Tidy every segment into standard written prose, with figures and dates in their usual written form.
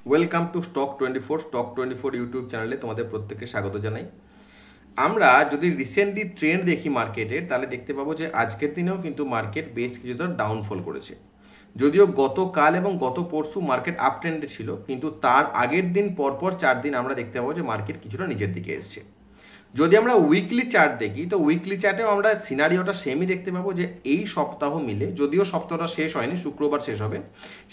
Welcome to stock 24 YouTube চ্যানেলে তোমাদের প্রত্যেককে স্বাগত জানাই। আমরা যদি রিসেন্টলি ট্রেন্ড দেখি মার্কেটের, তাহলে দেখতে পাবো যে আজকের দিনেও কিন্তু মার্কেট বেশ কিছুটা ডাউনফল করেছে। যদিও গতকাল এবং গত পরশু মার্কেট আপ ট্রেন্ডে ছিল, কিন্তু তার আগের দিন পরপর 4 দিন আমরা দেখতে পাবো যে মার্কেট কিছুটা নিচের দিকে এসছে। যদি আমরা উইকলি চার্ট দেখি, তো উইকলি চার্টেও আমরা সিনারিওটা সেমই দেখতে পাবো যে এই সপ্তাহ মিলে, যদিও সপ্তাহটা শেষ হয়নি, শুক্রবার শেষ হবে,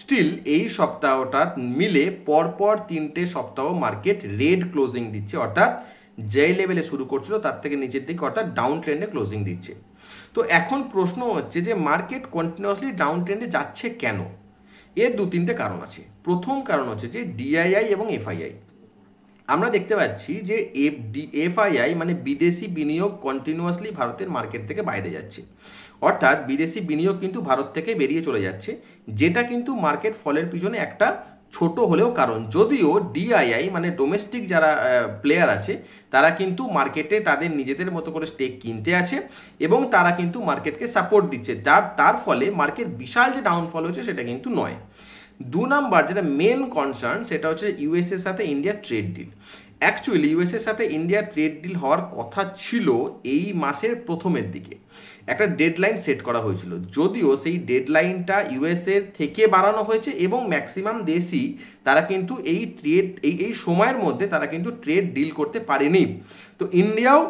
স্টিল এই সপ্তাহটা মিলে পরপর 3টে সপ্তাহ মার্কেট রেড ক্লোজিং দিচ্ছে, অর্থাৎ যেই লেভেলে শুরু করছিল তার থেকে নিচের দিকে, অর্থাৎ ডাউন ট্রেন্ডে ক্লোজিং দিচ্ছে। তো এখন প্রশ্ন হচ্ছে যে মার্কেট কন্টিনিউয়াসলি ডাউন ট্রেন্ডে যাচ্ছে কেন? এর 2-3টে কারণ আছে। প্রথম কারণ হচ্ছে যে ডিআইআই এবং এফআইআই। আমরা দেখতে পাচ্ছি যে এফআইআই মানে বিদেশি বিনিয়োগ কন্টিনিউয়াসলি ভারতের মার্কেট থেকে বাইরে যাচ্ছে, অর্থাৎ বিদেশি বিনিয়োগ কিন্তু ভারত থেকে বেরিয়ে চলে যাচ্ছে, যেটা কিন্তু মার্কেট ফলের পিছনে একটা ছোট হলেও কারণ। যদিও ডিআইআই মানে ডোমেস্টিক যারা প্লেয়ার আছে, তারা কিন্তু মার্কেটে তাদের নিজেদের মতো করে স্টেক কিনতে আছে এবং তারা কিন্তু মার্কেটকে সাপোর্ট দিচ্ছে, তার ফলে মার্কেট বিশাল যে ডাউনফল হচ্ছে সেটা কিন্তু নয়। 2 নাম্বার যেটা মেন কনসার্ন, সেটা হচ্ছে ইউএসএর সাথে ইন্ডিয়ার ট্রেড ডিল। অ্যাকচুয়ালি ইউএসএর সাথে ইন্ডিয়ার ট্রেড ডিল হওয়ার কথা ছিল এই মাসের প্রথমের দিকে, একটা ডেডলাইন সেট করা হয়েছিল। যদিও সেই ডেডলাইনটা ইউএসএর থেকে বাড়ানো হয়েছে এবং ম্যাক্সিমাম দেশই তারা কিন্তু এই ট্রেড এই সময়ের মধ্যে তারা কিন্তু ট্রেড ডিল করতে পারেনি। তো ইন্ডিয়াও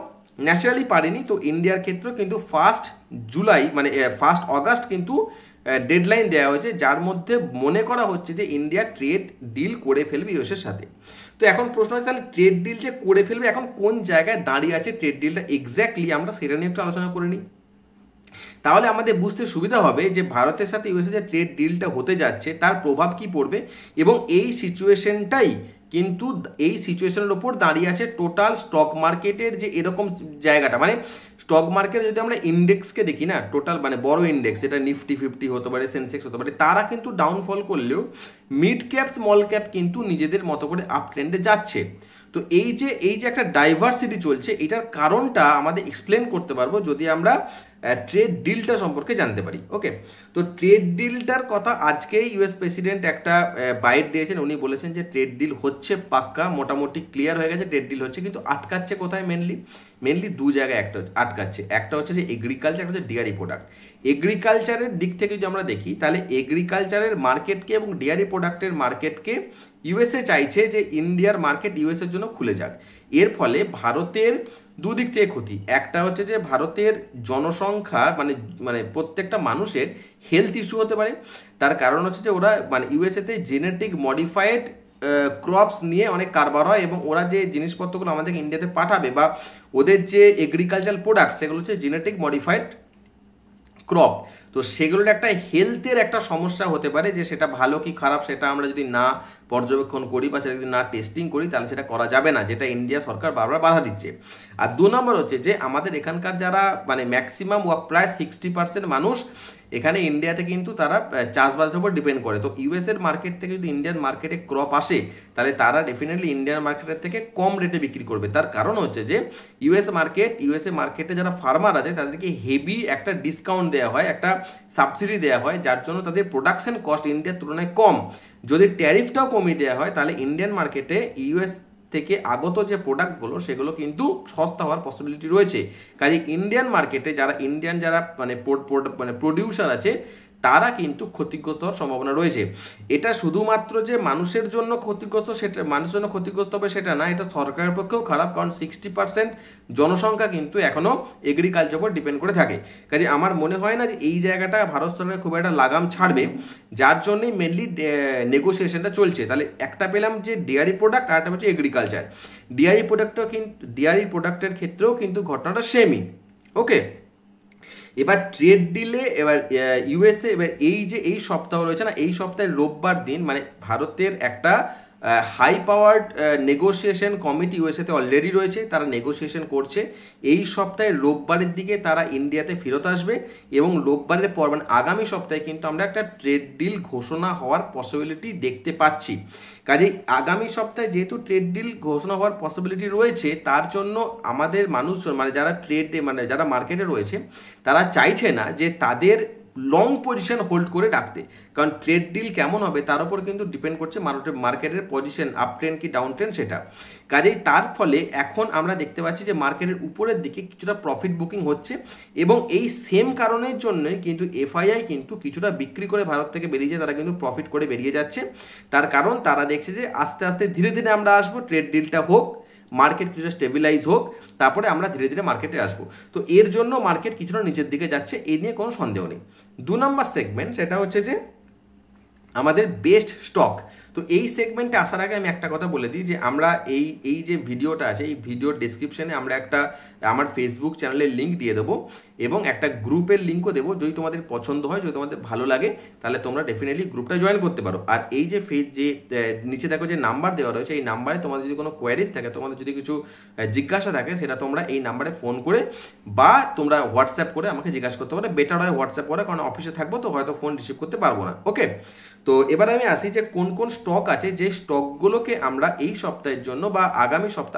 ন্যাচারালি পারেনি। তো ইন্ডিয়ার ক্ষেত্রেও কিন্তু 1 জুলাই মানে 1 অগাস্ট কিন্তু ডেডলাইন দেওয়া হয়েছে, যার মধ্যে মনে করা হচ্ছে যে ইন্ডিয়া ট্রেড ডিল করে ফেলবে ইউএসের সাথে। তো এখন প্রশ্ন হচ্ছে তাহলে ট্রেড ডিল যে করে ফেলবে, এখন কোন জায়গায় দাঁড়িয়ে আছে ট্রেড ডিলটা এক্স্যাক্টলি, আমরা সেটা নিয়ে একটু আলোচনা করে নিই। তাহলে আমাদের বুঝতে সুবিধা হবে যে ভারতের সাথে ইউএসএ যে ট্রেড ডিলটা হতে যাচ্ছে তার প্রভাব কি পড়বে, এবং এই সিচুয়েশনটাই কিন্তু এই সিচুয়েশনের ওপর দাঁড়িয়ে আছে টোটাল স্টক মার্কেটের যে এরকম জায়গাটা। মানে স্টক মার্কেটে যদি আমরা ইন্ডেক্সকে দেখি না, টোটাল মানে বড় ইন্ডেক্স, যেটা নিফটি 50 হতে পারে, সেন্সেক্স হতে পারে, তারা কিন্তু ডাউনফল করলেও মিড ক্যাপ স্মল ক্যাপ কিন্তু নিজেদের মতো করে আপ ট্রেন্ডে যাচ্ছে। তো এই যে একটা ডাইভার্সিটি চলছে, এটার কারণটা আমাদের এক্সপ্লেন করতে পারবো যদি আমরা ট্রেড ডিলটা সম্পর্কে জানতে পারি। ওকে, তো ট্রেড ডিলটার কথা আজকেই ইউএস প্রেসিডেন্ট একটা বাইট দিয়েছেন। উনি বলেছেন যে ট্রেড ডিল হচ্ছে পাক্কা, মোটামুটি ক্লিয়ার হয়ে গেছে, ট্রেড ডিল হচ্ছে। কিন্তু আটকাচ্ছে কোথায়? মেনলি 2 জায়গায় একটা আটকাচ্ছে। একটা হচ্ছে যে এগ্রিকালচার, একটা হচ্ছে ডিয়ারি প্রোডাক্ট। এগ্রিকালচারের দিক থেকে যদি আমরা দেখি, তাহলে এগ্রিকালচারের মার্কেটকে এবং ডিয়ারি প্রোডাক্টের মার্কেটকে ইউএসএ চাইছে যে ইন্ডিয়ার মার্কেট ইউএসএর জন্য খুলে যাক। এর ফলে ভারতের দুদিক থেকে ক্ষতি। একটা হচ্ছে যে ভারতের জনসংখ্যা মানে মানে প্রত্যেকটা মানুষের হেলথ ইস্যু হতে পারে। তার কারণ হচ্ছে যে ওরা মানে ইউএসএতে জেনেটিক মডিফাইড ক্রপস নিয়ে অনেক কারবার হয়, এবং ওরা যে জিনিসপত্রগুলো আমাদেরকে ইন্ডিয়াতে পাঠাবে বা ওদের যে এগ্রিকালচারাল প্রোডাক্ট, সেগুলো হচ্ছে জেনেটিক মডিফাইড ক্রপ। তো সেগুলোর একটা হেলথের একটা সমস্যা হতে পারে, যে সেটা ভালো কি খারাপ সেটা আমরা যদি না পর্যবেক্ষণ করি বা সেটা যদি না টেস্টিং করি, তাহলে সেটা করা যাবে না, যেটা ইন্ডিয়া সরকার বারবার বাধা দিচ্ছে। আর 2 নম্বর হচ্ছে যে আমাদের এখানকার যারা মানে ম্যাক্সিমাম প্রায় 60% মানুষ এখানে ইন্ডিয়াতে কিন্তু তারা চাষবাসের উপর ডিপেন্ড করে। তো ইউএসের মার্কেট থেকে যদি ইন্ডিয়ান মার্কেটে ক্রপ আসে, তাহলে তারা ডেফিনেটলি ইন্ডিয়ান মার্কেটের থেকে কম রেটে বিক্রি করবে। তার কারণ হচ্ছে যে ইউএসএ মার্কেটে যারা ফার্মার আছে তাদেরকে হেভি একটা ডিসকাউন্ট দেওয়া হয়, একটা সাবসিডি দেওয়া হয়, যার জন্য তাদের প্রোডাকশন কস্ট ইন্ডিয়ার তুলনায় কম। যদি ট্যারিফটাও কমিয়ে দেওয়া হয়, তাহলে ইন্ডিয়ান মার্কেটে ইউএস থেকে আগত যে প্রোডাক্টগুলো সেগুলো কিন্তু সস্তা হওয়ার পসিবিলিটি রয়েছে। কাজে ইন্ডিয়ান মার্কেটে যারা মানে প্রডিউসার আছে, তারা কিন্তু ক্ষতিগ্রস্ত হওয়ার সম্ভাবনা রয়েছে। এটা শুধুমাত্র যে মানুষের জন্য ক্ষতিগ্রস্ত, সেটা মানুষের জন্য ক্ষতিগ্রস্ত হবে সেটা না, এটা সরকারের পক্ষেও খারাপ, কারণ 60% জনসংখ্যা কিন্তু এখনও এগ্রিকালচার উপর ডিপেন্ড করে থাকে। কাজে আমার মনে হয় না যে এই জায়গাটা ভারত সরকার খুব একটা লাগাম ছাড়বে, যার জন্যই মেনলি নেগোসিয়েশনটা চলছে। তাহলে একটা পেলাম যে ডেয়ারি প্রোডাক্ট, আর একটা হচ্ছে এগ্রিকালচার। ডেয়ারি প্রোডাক্টের ক্ষেত্রেও কিন্তু ঘটনাটা সেমই। ওকে, এবার ট্রেড ডিলে এবার ইউএসএ এবার এই সপ্তাহ রয়েছে না, এই সপ্তাহের রোববার দিন মানে ভারতের একটা হাই পাওয়ার্ড নেগোসিয়েশন কমিটি ইউএসএতে অলরেডি রয়েছে, তারা নেগোসিয়েশন করছে। এই সপ্তাহে রোববারের দিকে তারা ইন্ডিয়াতে ফেরত আসবে, এবং রোববারের পর মানে আগামী সপ্তাহে কিন্তু আমরা একটা ট্রেড ডিল ঘোষণা হওয়ার পসিবিলিটি দেখতে পাচ্ছি। কাজেই আগামী সপ্তাহে যেহেতু ট্রেড ডিল ঘোষণা হওয়ার পসিবিলিটি রয়েছে, তার জন্য আমাদের মানুষজন মানে যারা যারা মার্কেটে রয়েছে, তারা চাইছে না যে তাদের লং পজিশন হোল্ড করে রাখতে, কারণ ট্রেড ডিল কেমন হবে তার উপর কিন্তু ডিপেন্ড করছে মার্কেটের পজিশন, আপ ট্রেন্ড কি ডাউন ট্রেন্ড সেটা। কাজেই তার ফলে এখন আমরা দেখতে পাচ্ছি যে মার্কেটের উপরের দিকে কিছুটা প্রফিট বুকিং হচ্ছে, এবং এই সেম কারণের জন্যই কিন্তু এফআইআই কিন্তু কিছুটা বিক্রি করে ভারত থেকে বেরিয়ে যায়, তারা কিন্তু প্রফিট করে বেরিয়ে যাচ্ছে। তার কারণ তারা দেখছে যে আস্তে আস্তে ধীরে ধীরে আমরা আসবো, ট্রেড ডিলটা হোক, মার্কেট কিছুটা স্টেবিলাইজ হোক, তারপরে আমরা ধীরে ধীরে মার্কেটে আসবো। তো এর জন্য মার্কেট কিছুটা নিচের দিকে যাচ্ছে, এই নিয়ে কোনো সন্দেহ নেই। 2 নম্বর সেগমেন্ট সেটা হচ্ছে যে আমাদের বেস্ট স্টক। তো এই সেগমেন্টে আসার আগে আমি একটা কথা বলে দিই যে আমরা এই যে ভিডিওটা আছে, এই ভিডিওর ডেসক্রিপশনে আমরা একটা আমার ফেসবুক চ্যানেলের লিঙ্ক দিয়ে দেবো এবং একটা গ্রুপের লিঙ্কও দেবো। যদি তোমাদের পছন্দ হয়, যদি তোমাদের ভালো লাগে, তাহলে তোমরা ডেফিনেটলি গ্রুপটা জয়েন করতে পারো। আর এই যে নিচে দেখো যে নাম্বার দেওয়া রয়েছে, এই নাম্বারে তোমাদের যদি কোনো কোয়ারিজ থাকে, তোমাদের যদি কিছু জিজ্ঞাসা থাকে, সেটা তোমরা এই নাম্বারে ফোন করে বা তোমরা হোয়াটসঅ্যাপ করে আমাকে জিজ্ঞাসা করতে পারো। বেটার হয় হোয়াটসঅ্যাপ করে, কারণ অফিসে থাকবো তো হয়তো ফোন রিসিভ করতে পারবো না। ওকে, তো এবার আমি আসি যে কোন কোন স্টক আছে, যে স্টকগুলোকে আমরা এই সপ্তাহের জন্য বা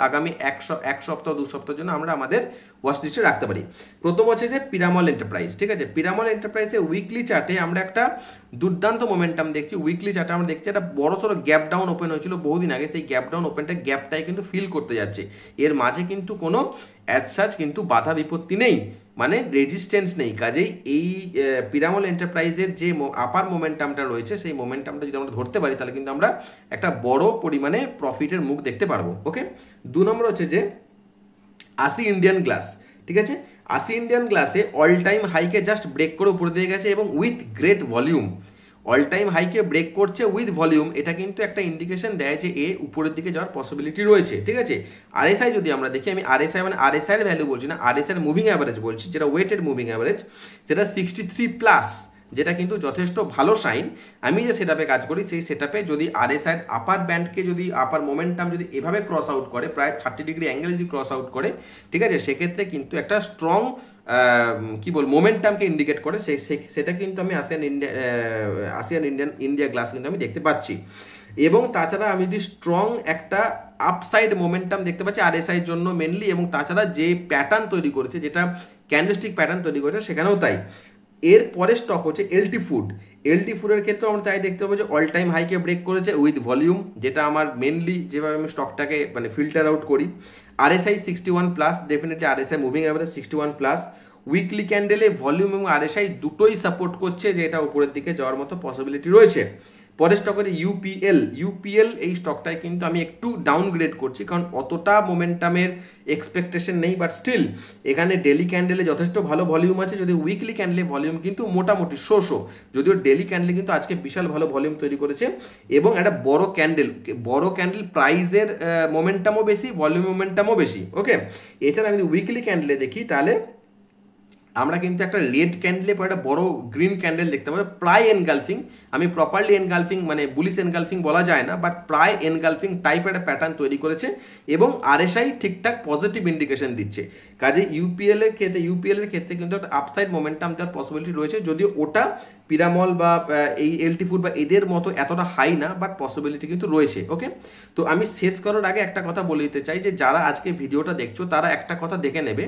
আগামী এক সপ্তাহ 2 সপ্তাহের জন্য আমরা আমাদের ওয়াচ লিস্টে রাখতে পারি। প্রথম হচ্ছে যে পিরামল এন্টারপ্রাইজ। ঠিক আছে, পিরামল এন্টারপ্রাইজে উইকলি চার্টে আমরা একটা দুর্দান্ত মোমেন্টাম দেখছি। উইকলি চার্টে আমরা দেখছি একটা বড় সড়ো গ্যাপ ডাউন ওপেন হয়েছিল বহুদিন আগে, সেই গ্যাপ ডাউন গ্যাপটাই কিন্তু ফিল করতে যাচ্ছে। এর মাঝে কিন্তু কোনো অ্যাজ সাচ কিন্তু বাধা বিপত্তি নেই, মানে রেজিস্ট্যান্স নেই। কাজেই এই পিরামল এন্টারপ্রাইজের যে আপার মোমেন্টামটা রয়েছে, সেই মোমেন্টামটা যদি আমরা ধরতে পারি, তাহলে কিন্তু আমরা একটা বড় পরিমাণে প্রফিটের মুখ দেখতে পারবো। ওকে, 2 নম্বর হচ্ছে যে 80 ইন্ডিয়ান গ্লাস। ঠিক আছে, 80 ইন্ডিয়ান গ্লাসে অল টাইম হাইকে জাস্ট ব্রেক করে উপরে দিয়ে গেছে এবং with great volume. All time হাইকে ব্রেক করছে উইথ ভলিউম, এটা কিন্তু একটা ইন্ডিকেশন দেয় যে এ উপরের দিকে যাওয়ার পসিবিলিটি রয়েছে। ঠিক আছে, আরএসআই যদি আমরা দেখি, আমি আরএসআই মানে আরএসআই এর ভ্যালু বলছি না, আরএসআই এর মুভিং অ্যাভারেজ বলছি, যেটা ওয়েটেড মুভিং অ্যাভারেজ, যেটা 63+, যেটা কিন্তু যথেষ্ট ভালো সাইন। আমি যে সেটআপে কাজ করি, সেই সেটআপে যদি আরএসআই আপার ব্যান্ডকে যদি আপার মোমেন্টাম যদি এভাবে ক্রস আউট করে, প্রায় 30 ডিগ্রি অ্যাঙ্গেল যদি ক্রস আউট করে, ঠিক আছে, সেক্ষেত্রে কিন্তু একটা স্ট্রং মোমেন্টামকে ইন্ডিকেট করে। সেটা কিন্তু আমি আসিয়ান ইন্ডিয়া গ্লাস কিন্তু আমি দেখতে পাচ্ছি। এবং তাছাড়া আমি যদি স্ট্রং একটা আপসাইড মোমেন্টাম দেখতে পাচ্ছি আরএসআইয়ের জন্য মেনলি, এবং তাছাড়া যে প্যাটার্ন তৈরি করেছে, যেটা ক্যান্ডেলস্টিক প্যাটার্ন তৈরি করেছে, সেখানেও তাই। এর পরে স্টক হচ্ছে এলটি ফুড। এলটি ফুডের ক্ষেত্রে আমরা তাই দেখতে পাবো যে অল টাইম হাইকে ব্রেক করেছে উইথ ভলিউম, যেটা আমার মেনলি যেভাবে আমি স্টকটাকে মানে ফিল্টার আউট করি। RSI 61+, definitely RSI moving average 61+। Weekly ক্যান্ডেলে ভলিউম এবং আরএসআই দুটোই সাপোর্ট করছে যে এটা উপরের দিকে যাওয়ার মতো পসিবিলিটি রয়েছে। পরের স্টকের ইউপিএল এই স্টকটায় কিন্তু আমি একটু ডাউনগ্রেড করছি, কারণ অতটা মোমেন্টামের এক্সপেকটেশন নেই, বাট স্টিল এখানে ডেলি ক্যান্ডেলে যথেষ্ট ভালো ভলিউম আছে। যদি উইকলি ক্যান্ডেলে ভলিউম কিন্তু মোটামুটি শো, যদিও ডেলি ক্যান্ডেলে কিন্তু আজকে বিশাল ভালো ভলিউম তৈরি করেছে, এবং একটা বড় ক্যান্ডেল প্রাইসের মোমেন্টামও বেশি, ভলিউম মোমেন্টামও বেশি। ওকে, এছাড়া আমি উইকলি ক্যান্ডেলে দেখি, তাহলে আমরা কিন্তু একটা রেড ক্যান্ডেলে পরে একটা বড় গ্রিন ক্যান্ডেল দেখতে পাবো, প্রায় এনগালফিং। আমি প্রপারলি এনগালফিং মানে বুলিশ এনগালফিং বলা যায় না, বাট প্রায় এনগালফিং টাইপের একটা প্যাটার্ন তৈরি করেছে, এবং আরএসআই ঠিকঠাক পজিটিভ ইন্ডিকেশন দিচ্ছে। কাজে ইউপিএল এর ক্ষেত্রে কিন্তু একটা আপসাইড মোমেন্টাম দেওয়ার পসিবিলিটি রয়েছে, যদিও ওটা পিরামল বা এই এলটি ফুড বা এদের মতো এতটা হাই না, বাট পসিবিলিটি কিন্তু রয়েছে। ওকে, তো আমি শেষ করার আগে একটা কথা বলে দিতে চাই যে যারা আজকে ভিডিওটা দেখছো, তারা একটা কথা দেখে নেবে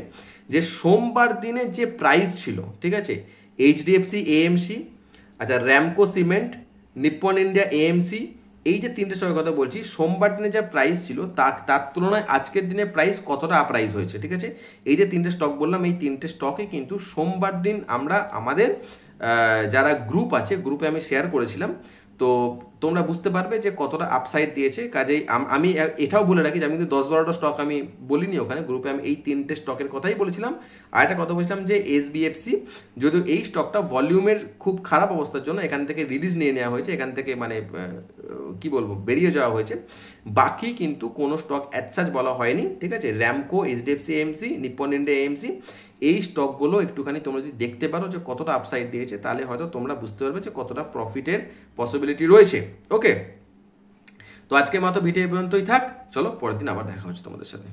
যে সোমবার দিনে যে প্রাইস ছিল, ঠিক আছে, এইচডিএফসি এএমসি, আচ্ছা Ramco cement, Nippon India AMC, এই যে 3টে স্টকের কথা বলছি, সোমবার দিনে যা প্রাইস ছিল তার তুলনায় আজকের দিনে প্রাইস কতটা আপরাইজ হয়েছে। ঠিক আছে, এই যে 3টে স্টক বললাম, এই 3টে স্টকে কিন্তু সোমবার দিন আমরা আমাদের যারা গ্রুপ আছে, গ্রুপে আমি শেয়ার করেছিলাম, তো তোমরা বুঝতে পারবে যে কতটা আপসাইড দিয়েছে। কাজেই আমি এটাও বলে রাখি যে আমি কিন্তু 10-12টা স্টক আমি বলিনি ওখানে গ্রুপে, আমি এই 3টে স্টকের কথাই বলেছিলাম। আর একটা কথা বলছিলাম যে এসবিএফসি, যদিও এই স্টকটা ভলিউমের খুব খারাপ অবস্থার জন্য এখান থেকে রিলিজ নিয়ে নেওয়া হয়েছে, এখান থেকে মানে কি বলবো বেরিয়ে যাওয়া হয়েছে, বাকি কিন্তু কোনো স্টক অ্যাজ বলা হয়নি। ঠিক আছে, Ramco, HDFC AMC, Nippon India AMC, এই স্টকগুলো একটুখানি তোমরা যদি দেখতে পারো যে কতটা আপসাইড দিয়েছে, তাহলে হয়তো তোমরা বুঝতে পারবে যে কতটা প্রফিটের পসিবিলিটি রয়েছে। ওকে, তো আজকের মতো ভিডিও পর্যন্তই থাক, চলো পরের দিন আবার দেখা হচ্ছে তোমাদের সাথে।